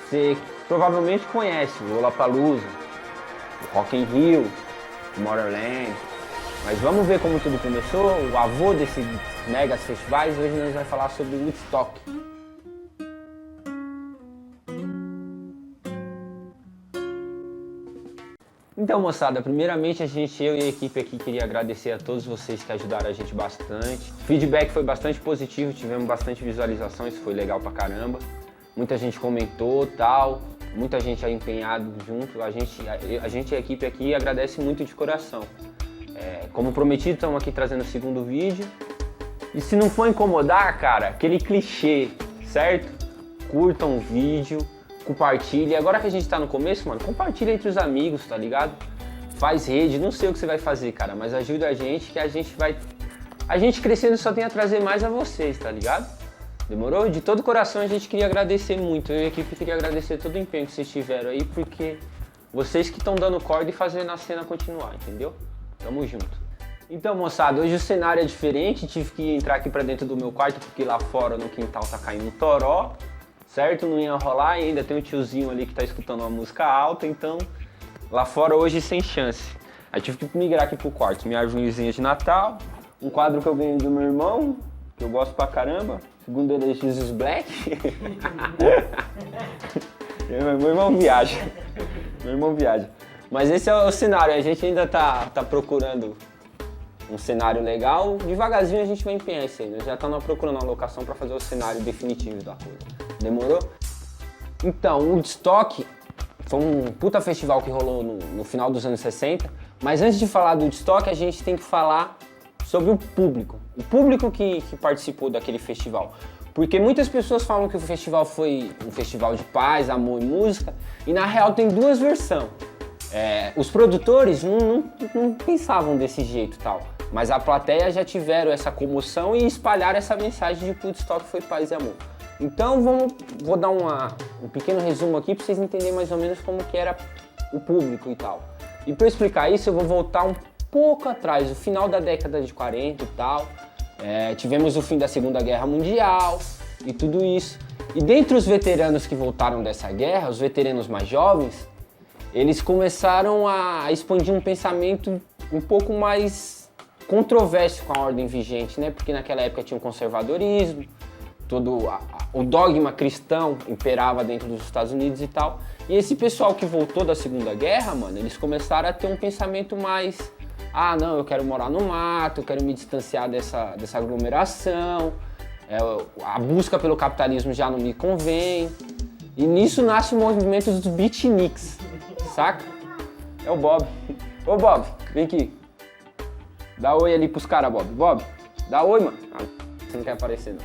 você provavelmente conhece o Lollapalooza, o Rock in Rio, o Tomorrowland. Mas vamos ver como tudo começou, o avô desses megas festivais. Hoje nós vamos falar sobre Woodstock. Então, moçada, primeiramente eu e a equipe aqui queria agradecer a todos vocês que ajudaram a gente bastante. O feedback foi bastante positivo, tivemos bastante visualização, isso foi legal pra caramba. Muita gente comentou, tal, muita gente aí empenhado junto. A gente e a equipe aqui agradece muito de coração. Como prometido, estamos aqui trazendo o segundo vídeo. E se não for incomodar, cara, aquele clichê, certo? Curtam o vídeo, compartilhe. Agora que a gente tá no começo, mano, compartilha entre os amigos, tá ligado? Faz rede, não sei o que você vai fazer, cara, mas ajuda a gente que a gente vai... A gente crescendo só tem a trazer mais a vocês, tá ligado? Demorou? De todo coração a gente queria agradecer muito. Eu e a equipe queria agradecer todo o empenho que vocês tiveram aí, porque vocês que estão dando corda e fazendo a cena continuar, entendeu? Tamo junto. Então, moçada, hoje o cenário é diferente. Tive que entrar aqui pra dentro do meu quarto, porque lá fora no quintal tá caindo um toró. Certo? Não ia rolar e ainda tem um tiozinho ali que tá escutando uma música alta, então lá fora hoje sem chance. Aí tive que migrar aqui pro quarto, minha árvorezinha de Natal, um quadro que eu ganhei do meu irmão, que eu gosto pra caramba, segundo ele é Jesus Black. Meu irmão viaja, Mas esse é o cenário, a gente ainda tá procurando um cenário legal, devagarzinho a gente vai empenhar isso aí, já estamos procurando uma locação para fazer o cenário definitivo da coisa. Demorou? Então, o Woodstock foi um puta festival que rolou no final dos anos 60, mas antes de falar do Woodstock, a gente tem que falar sobre o público que participou daquele festival. Porque muitas pessoas falam que o festival foi um festival de paz, amor e música, e na real tem duas versões. Os produtores não pensavam desse jeito tal, mas a plateia já tiveram essa comoção e espalharam essa mensagem de que o Woodstock foi paz e amor. Então vou dar um pequeno resumo aqui para vocês entenderem mais ou menos como que era o público e tal. E para explicar isso eu vou voltar um pouco atrás, o final da década de 40 e tal. Tivemos o fim da Segunda Guerra Mundial e tudo isso. E dentre os veteranos que voltaram dessa guerra, os veteranos mais jovens, eles começaram a expandir um pensamento um pouco mais controverso com a ordem vigente, né? Porque naquela época tinha o conservadorismo, todo o dogma cristão imperava dentro dos Estados Unidos e tal. E esse pessoal que voltou da Segunda Guerra, mano, eles começaram a ter um pensamento mais... Ah, não, eu quero morar no mato, eu quero me distanciar dessa aglomeração, a busca pelo capitalismo já não me convém. E nisso nasce o movimento dos beatniks, saca? É o Bob. Ô Bob, vem aqui. Dá oi ali pros caras, Bob. Bob, dá oi, mano. Você não quer aparecer, não.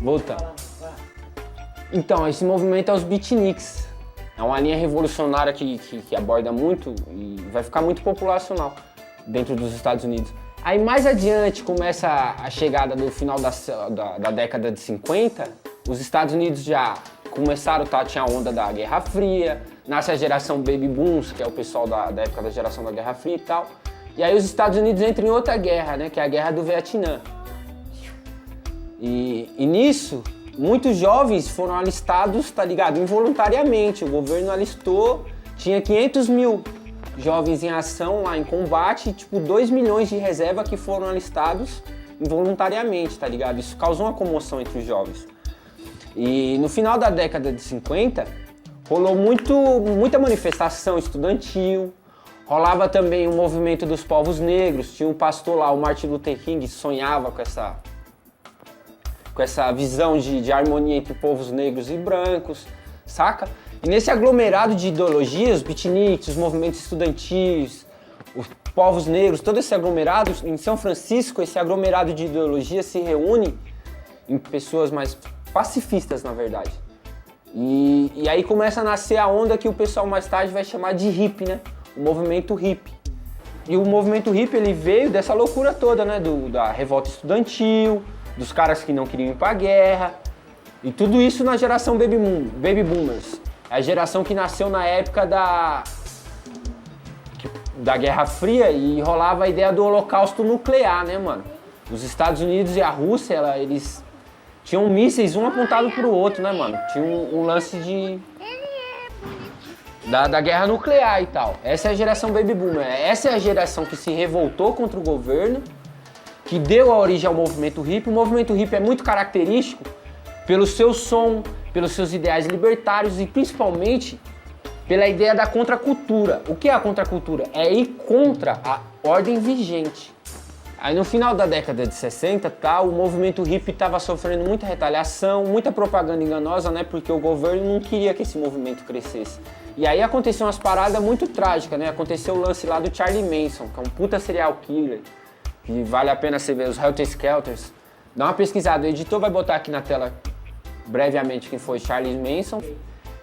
Voltando. Então, esse movimento é os beatniks. É uma linha revolucionária que aborda muito e vai ficar muito populacional dentro dos Estados Unidos. Aí mais adiante começa a chegada do final da década de 50, os Estados Unidos já começaram, tinha a onda da Guerra Fria, nasce a geração Baby Booms, que é o pessoal da época da geração da Guerra Fria e tal. E aí os Estados Unidos entram em outra guerra, né, que é a Guerra do Vietnã. E nisso, muitos jovens foram alistados, tá ligado, involuntariamente. O governo alistou, tinha 500 mil jovens em ação lá em combate, tipo 2 milhões de reserva que foram alistados involuntariamente, tá ligado? Isso causou uma comoção entre os jovens. E no final da década de 50, rolou muita manifestação estudantil, rolava também o movimento dos povos negros, tinha um pastor lá, o Martin Luther King, sonhava com essa visão de harmonia entre povos negros e brancos, saca? E nesse aglomerado de ideologias, os beatniks, os movimentos estudantis, os povos negros, todo esse aglomerado, em São Francisco, esse aglomerado de ideologias se reúne em pessoas mais pacifistas, na verdade. E aí começa a nascer a onda que o pessoal mais tarde vai chamar de hippie, né? O movimento hippie. E o movimento hippie, ele veio dessa loucura toda, né? Da revolta estudantil, dos caras que não queriam ir pra guerra. E tudo isso na geração Baby Boomers. É a geração que nasceu na época da Guerra Fria e rolava a ideia do holocausto nuclear, né, mano? Os Estados Unidos e a Rússia, eles tinham mísseis um apontado pro outro, né, mano? Tinha um lance da guerra nuclear e tal. Essa é a geração Baby Boomer. Essa é a geração que se revoltou contra o governo, que deu a origem ao movimento hippie. O movimento hippie é muito característico pelo seu som, pelos seus ideais libertários e principalmente pela ideia da contracultura. O que é a contracultura? É ir contra a ordem vigente. Aí no final da década de 60, o movimento hippie estava sofrendo muita retaliação, muita propaganda enganosa, né? Porque o governo não queria que esse movimento crescesse. E aí aconteceu umas paradas muito trágicas, né? Aconteceu o lance lá do Charlie Manson, que é um puta serial killer, que vale a pena você ver, os Helter Skelters. Dá uma pesquisada, o editor vai botar aqui na tela brevemente quem foi Charlie Manson.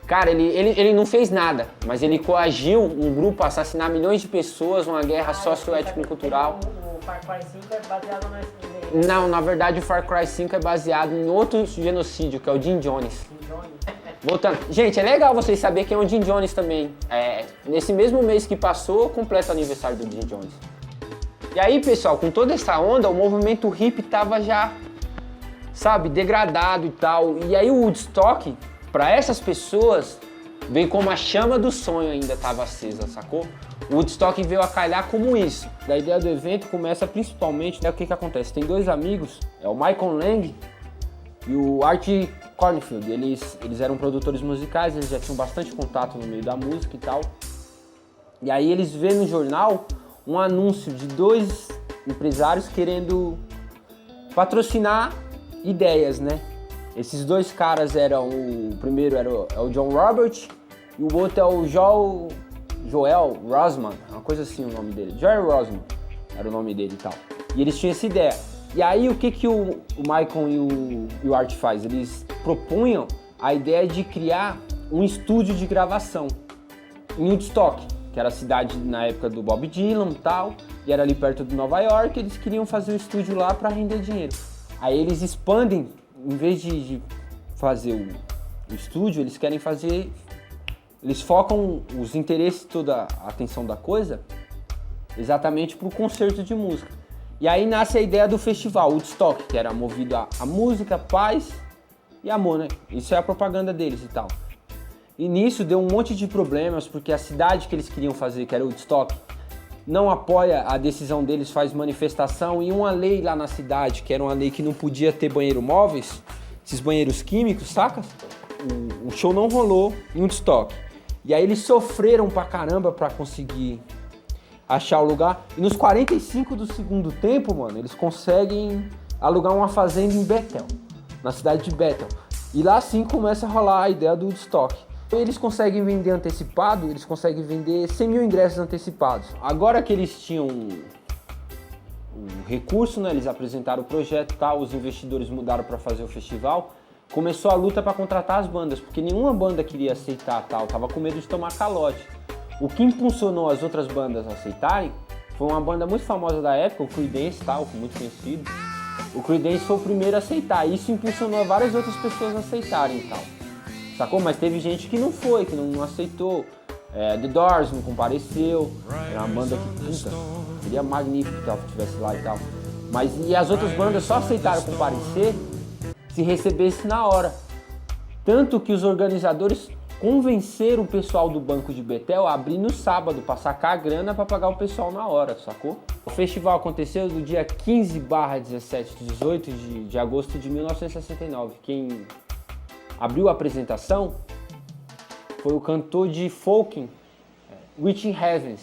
Cara, ele não fez nada, mas ele coagiu um grupo a assassinar milhões de pessoas, uma guerra socioétnico-cultural. O Far Cry 5 é baseado nesse... Não, na verdade o Far Cry 5 é baseado em outro genocídio, que é o Jim Jones. Voltando. Gente, é legal vocês saberem quem é o Jim Jones também. Nesse mesmo mês que passou, completa o aniversário do Jim Jones. E aí, pessoal, com toda essa onda, o movimento hippie tava já, sabe, degradado e tal. E aí o Woodstock, para essas pessoas, veio como a chama do sonho ainda estava acesa, sacou? O Woodstock veio a calhar como isso. A ideia do evento começa principalmente, né, o que acontece? Tem dois amigos, é o Michael Lang e o Art Cornfield. Eles eram produtores musicais, eles já tinham bastante contato no meio da música e tal. E aí eles vêem no jornal um anúncio de dois empresários querendo patrocinar ideias, né? Esses dois caras eram, o primeiro é o John Robert e o outro é o Joel Rosman, uma coisa assim o nome dele. Joel Rosman era o nome dele e tal. E eles tinham essa ideia. E aí o que o Michael e o Art faz? Eles propunham a ideia de criar um estúdio de gravação em Woodstock, que era a cidade na época do Bob Dylan e tal, e era ali perto de Nova York. Eles queriam fazer o estúdio lá para render dinheiro. Aí eles expandem, em vez de fazer o estúdio, eles querem fazer... Eles focam os interesses, toda a atenção da coisa, exatamente para o concerto de música. E aí nasce a ideia do festival, Woodstock, que era movido a música, paz e amor, né? Isso é a propaganda deles e tal. E nisso deu um monte de problemas, porque a cidade que eles queriam fazer, que era Woodstock, não apoia a decisão deles, faz manifestação, e uma lei lá na cidade, que era uma lei que não podia ter banheiro móveis, esses banheiros químicos, saca? O show não rolou em Woodstock. E aí eles sofreram pra caramba pra conseguir achar o lugar. E nos 45 do segundo tempo, mano, eles conseguem alugar uma fazenda em Bethel, na cidade de Bethel. E lá sim começa a rolar a ideia do Woodstock. Eles conseguem vender antecipado, eles conseguem vender 100 mil ingressos antecipados. Agora que eles tinham um recurso, né, eles apresentaram o projeto e tal, os investidores mudaram para fazer o festival, começou a luta para contratar as bandas, porque nenhuma banda queria aceitar tal, tava com medo de tomar calote. O que impulsionou as outras bandas a aceitarem foi uma banda muito famosa da época, o Creedence, tal, muito conhecido. O Creedence foi o primeiro a aceitar, e isso impulsionou várias outras pessoas a aceitarem e tal. Sacou? Mas teve gente que não foi, que não aceitou. The Doors não compareceu, era uma banda que, puta, seria magnífico que ela estivesse lá e tal. Mas e as outras bandas só aceitaram comparecer se recebesse na hora. Tanto que os organizadores convenceram o pessoal do Banco de Betel a abrir no sábado para sacar a grana para pagar o pessoal na hora, sacou? O festival aconteceu do dia 15/17, 18 de agosto de 1969. Quem abriu a apresentação foi o cantor de folk, Richie Havens.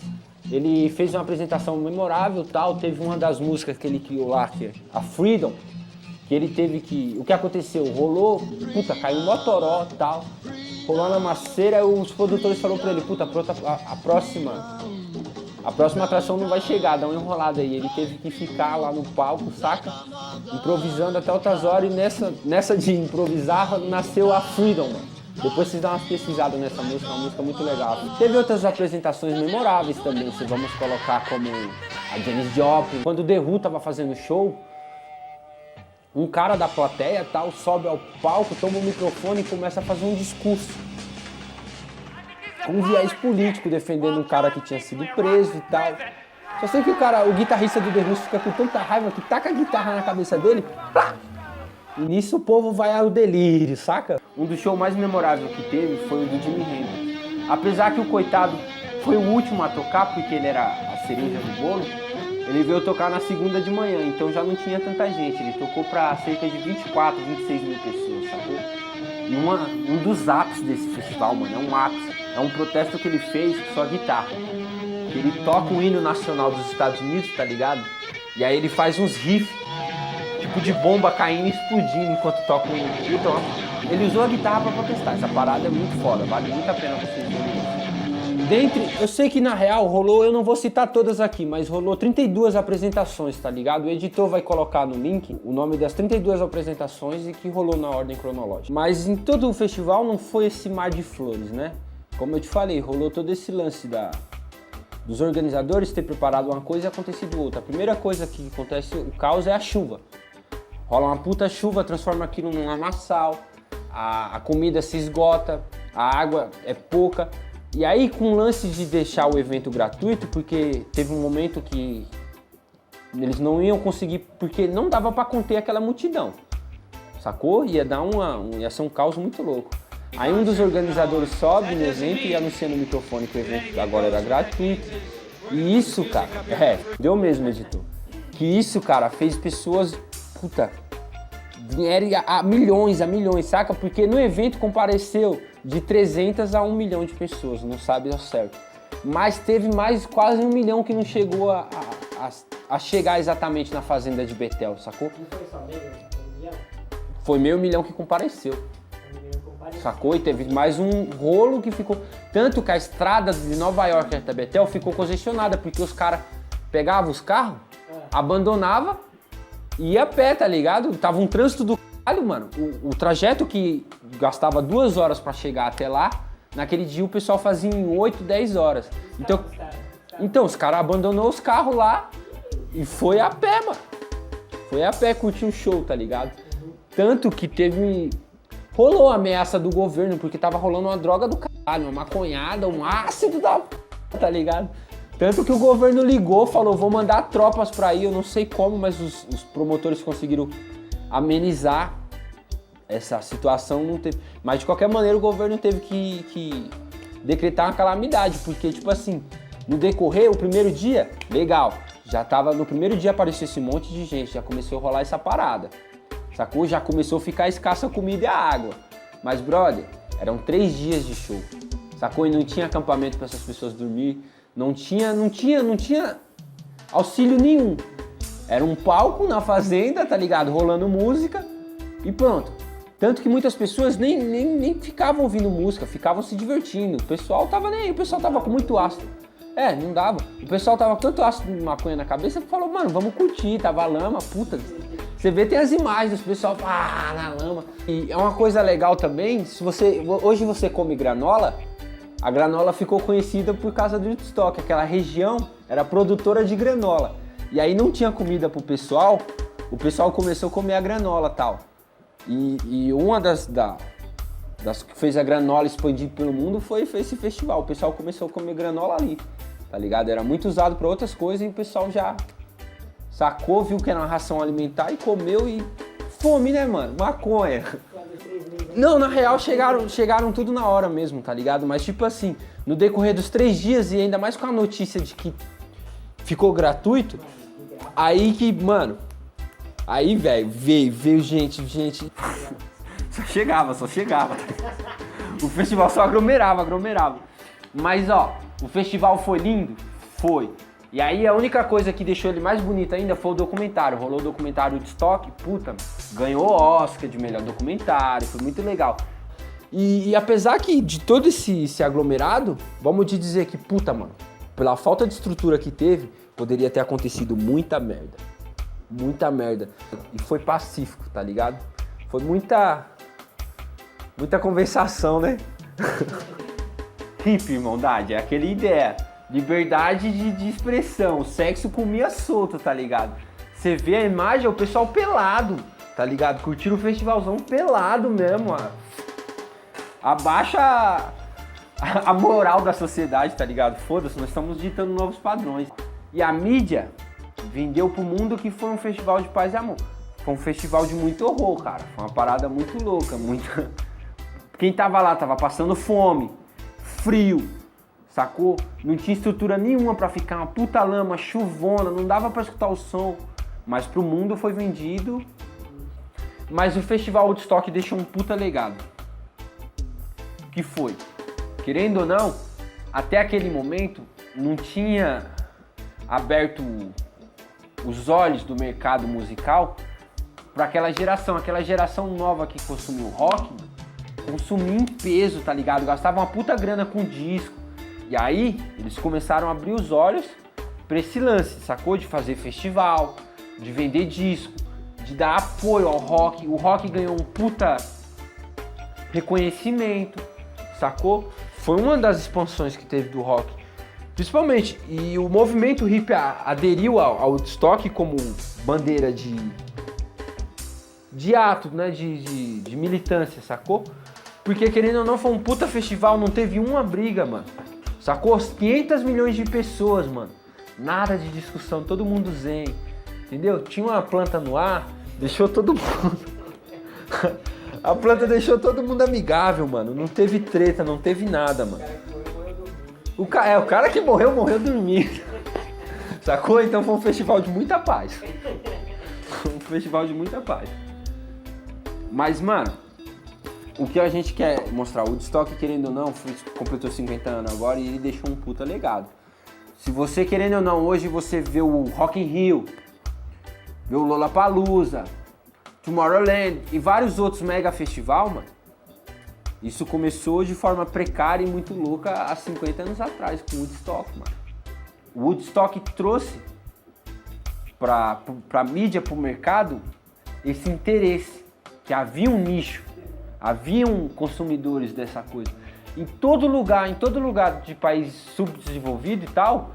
Ele fez uma apresentação memorável, tal, teve uma das músicas que ele criou lá, que é a Freedom, que ele teve que... O que aconteceu? Rolou, puta, caiu um motoró e tal, rolou na maceira, os produtores falaram pra ele, puta, a próxima atração não vai chegar, dá uma enrolada aí. Ele teve que ficar lá no palco, saca? Improvisando até outras horas, e nessa de improvisar nasceu a Freedom, mano. Depois vocês dão uma pesquisada nessa música, é uma música muito legal. Teve outras apresentações memoráveis também, se vamos colocar como a Janis Joplin. Quando o The Who tava fazendo show, um cara da plateia tal sobe ao palco, toma o microfone e começa a fazer um discurso com um viés político, defendendo um cara que tinha sido preso e tal. Só sei que o guitarrista do The Who fica com tanta raiva que taca a guitarra na cabeça dele, plá, E nisso o povo vai ao delírio, saca? Um dos shows mais memoráveis que teve foi o do Jimi Hendrix. Apesar que o coitado foi o último a tocar, porque ele era a cereja do bolo, ele veio tocar na segunda de manhã, então já não tinha tanta gente. Ele tocou pra cerca de 24, 26 mil pessoas, sacou? E um dos ápices desse festival, mano, é um ápice. É um protesto que ele fez com sua guitarra. Ele toca o hino nacional dos Estados Unidos, tá ligado? E aí ele faz uns riffs, tipo de bomba caindo e explodindo enquanto toca o hino. Então, ele usou a guitarra pra protestar. Essa parada é muito foda, vale muito a pena vocês verem isso. Eu sei que na real rolou, eu não vou citar todas aqui, mas rolou 32 apresentações, tá ligado? O editor vai colocar no link o nome das 32 apresentações e que rolou na ordem cronológica. Mas em todo o festival não foi esse mar de flores, né? Como eu te falei, rolou todo esse lance dos organizadores ter preparado uma coisa e acontecido outra. A primeira coisa que acontece, o caos, é a chuva. Rola uma puta chuva, transforma aquilo num lamaçal, a comida se esgota, a água é pouca. E aí, com o lance de deixar o evento gratuito, porque teve um momento que eles não iam conseguir, porque não dava pra conter aquela multidão, sacou? Ia ser um caos muito louco. Aí um dos organizadores sobe no evento e anuncia no microfone que o evento agora era gratuito. E isso, cara, deu mesmo, editor. Que isso, cara, fez pessoas, puta, vieram a milhões, saca? Porque no evento compareceu de 300 a 1 milhão de pessoas, não sabe ao certo. Mas teve mais quase 1 milhão que não chegou a chegar exatamente na fazenda de Betel, sacou? Não foi só meio milhão? Foi meio milhão que compareceu. Sacou? E teve mais um rolo que ficou... Tanto que a estrada de Nova York até Betel ficou congestionada, porque os caras pegavam os carros, abandonavam e ia a pé, tá ligado? Tava um trânsito do caralho, mano. O trajeto que gastava 2 horas pra chegar até lá, naquele dia o pessoal fazia em 8, 10 horas. Então os caras abandonou os carros lá e foi a pé, mano. Foi a pé curtir o show, tá ligado? Tanto que rolou a ameaça do governo, porque tava rolando uma droga do caralho, uma maconhada, um ácido da p, tá ligado? Tanto que o governo ligou, falou, vou mandar tropas pra ir, eu não sei como, mas os promotores conseguiram amenizar essa situação, não teve. Mas de qualquer maneira o governo teve que decretar uma calamidade, porque tipo assim, no decorrer, o primeiro dia, legal, já tava, no primeiro dia apareceu esse monte de gente, já começou a rolar essa parada. Sacou? Já começou a ficar escassa a comida e a água. Mas, brother, eram 3 dias de show. Sacou? E não tinha acampamento para essas pessoas dormir. Não tinha auxílio nenhum. Era um palco na fazenda, tá ligado? Rolando música e pronto. Tanto que muitas pessoas nem ficavam ouvindo música, ficavam se divertindo. O pessoal tava nem aí, o pessoal tava com muito ácido. Não dava. O pessoal tava com tanto ácido de maconha na cabeça que falou, mano, vamos curtir, tava lama, puta. Você vê, tem as imagens do pessoal, na lama. E é uma coisa legal também, hoje você come granola, a granola ficou conhecida por causa do Woodstock, aquela região era produtora de granola. E aí não tinha comida pro pessoal, o pessoal começou a comer a granola e tal. E uma das que fez a granola expandir pelo mundo foi esse festival. O pessoal começou a comer granola ali, tá ligado? Era muito usado para outras coisas e o pessoal já sacou, viu que era uma ração alimentar e comeu e... Fome, né, mano? Maconha. Não, na real chegaram tudo na hora mesmo, tá ligado? Mas tipo assim, no decorrer dos 3 dias e ainda mais com a notícia de que ficou gratuito, aí que, mano... Aí, velho, veio gente... Só chegava. O festival só aglomerava. Mas, ó, o festival foi lindo? Foi. E aí a única coisa que deixou ele mais bonito ainda foi o documentário. Rolou o documentário Woodstock, puta, ganhou Oscar de melhor documentário, foi muito legal. E apesar que de todo esse aglomerado, vamos te dizer que, puta, mano, pela falta de estrutura que teve, poderia ter acontecido muita merda. Muita merda. E foi pacífico, tá ligado? Foi muita conversação, né? Hippie, irmãodade, é aquela ideia. Liberdade de expressão, sexo comia solto, tá ligado? Você vê a imagem, é o pessoal pelado, tá ligado? Curtiram o festivalzão pelado mesmo, ó. Abaixa a moral da sociedade, tá ligado? Foda-se, nós estamos ditando novos padrões. E a mídia vendeu pro mundo que foi um festival de paz e amor. foi um festival de muito horror, cara. Foi uma parada muito louca, muito... Quem tava lá tava passando fome, frio, sacou? Não tinha estrutura nenhuma pra ficar, uma puta lama, chuvona, não dava pra escutar o som. Mas pro mundo foi vendido. Mas o Festival Woodstock deixou um puta legado. Que foi? Querendo ou não, até aquele momento não tinha aberto os olhos do mercado musical para aquela geração nova que consumiu rock, consumia em peso, tá ligado? Gastava uma puta grana com disco. E aí eles começaram a abrir os olhos para esse lance, sacou? De fazer festival, de vender disco, de dar apoio ao rock. O rock ganhou um puta reconhecimento, sacou? Foi uma das expansões que teve do rock. Principalmente, e o movimento hip aderiu ao Woodstock como bandeira de ato, né, de militância, sacou? Porque querendo ou não, foi um puta festival, não teve uma briga, mano. Sacou? 500 milhões de pessoas, mano. Nada de discussão, todo mundo zen, entendeu? Tinha uma planta no ar, deixou todo mundo... A planta deixou todo mundo amigável, mano. Não teve treta, não teve nada, mano. O cara que morreu dormindo. Sacou? Então foi um festival de muita paz. Um festival de muita paz. Mas, mano, o que a gente quer mostrar, o Woodstock, querendo ou não, completou 50 anos agora e ele deixou um puta legado. Se você, querendo ou não, hoje você vê o Rock in Rio, vê o Lollapalooza, Tomorrowland e vários outros mega festival, mano, isso começou de forma precária e muito louca há 50 anos atrás com o Woodstock, mano. O Woodstock trouxe pra mídia, pro mercado, esse interesse, que havia um nicho, haviam consumidores dessa coisa. Em todo lugar de país subdesenvolvido e tal,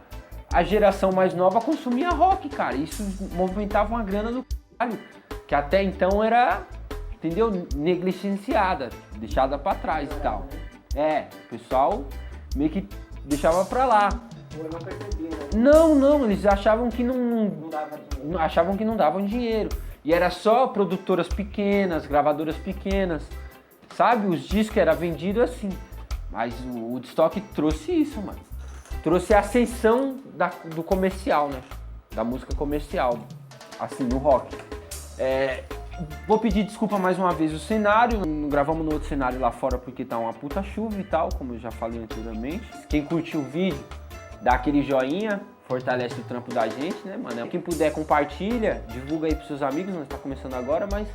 a geração mais nova consumia rock, cara. Isso movimentava uma grana do caralho, que até então era, entendeu, negligenciada, deixada pra trás e tal. O pessoal meio que deixava pra lá. Eu não percebi, né? Não, eles achavam que não davam dinheiro. E era só produtoras pequenas, gravadoras pequenas, sabe? Os discos eram vendidos assim. Mas o Woodstock trouxe isso, mano. Trouxe a ascensão do comercial, né? Da música comercial, assim, no rock. Vou pedir desculpa mais uma vez o cenário. Não gravamos no outro cenário lá fora porque tá uma puta chuva e tal, como eu já falei anteriormente. Quem curtiu o vídeo, dá aquele joinha, fortalece o trampo da gente, né, mano? Quem puder, compartilha, divulga aí pros seus amigos, nós tá começando agora, mas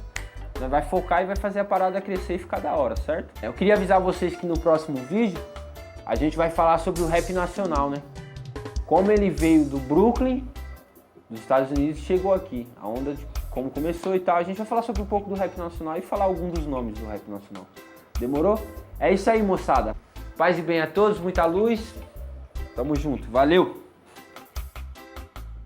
nós vai focar e vai fazer a parada crescer e ficar da hora, certo? Eu queria avisar vocês que no próximo vídeo a gente vai falar sobre o rap nacional, né? Como ele veio do Brooklyn, dos Estados Unidos, e chegou aqui. A onda de como começou e tal. A gente vai falar sobre um pouco do rap nacional e falar alguns dos nomes do rap nacional. Demorou? É isso aí, moçada. Paz e bem a todos, muita luz. Tamo junto. Valeu!